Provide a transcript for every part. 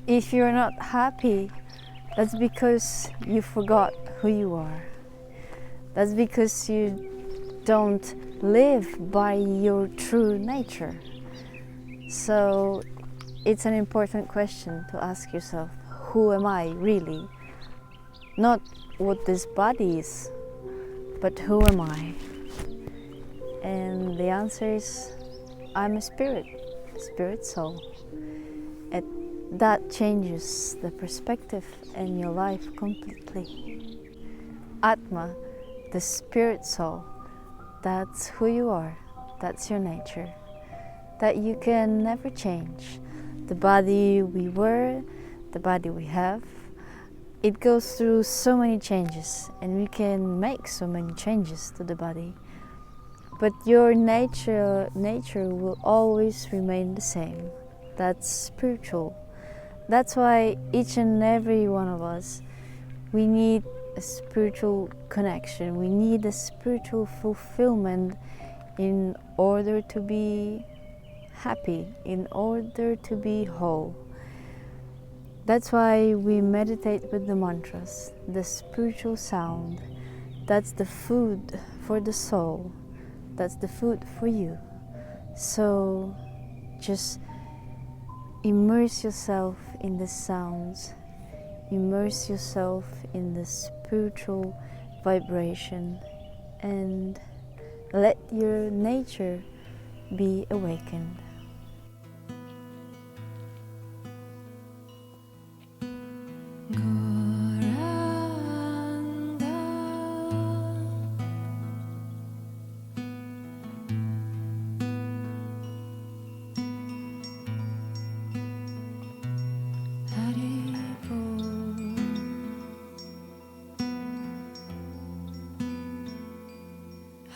If you're not happy, that's because you forgot who you are. That's because you don't live by your true nature. So it's an important question to ask yourself, who am I really? Not what this body is, but who am I? And the answer is, I'm a spirit soul. And that changes the perspective in your life completely. Atma, the spirit soul, that's who you are, that's your nature, that you can never change. The body we were, the body we have, it goes through so many changes, and we can make so many changes to the body. But your nature will always remain the same. That's spiritual. That's why each and every one of us, we need a spiritual connection. We need a spiritual fulfillment in order to be happy, in order to be whole. That's why we meditate with the mantras, the spiritual sound. That's the food for the soul. That's the food for you. So just immerse yourself in the sounds. Immerse yourself in the spiritual vibration and let your nature be awakened.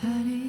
Hari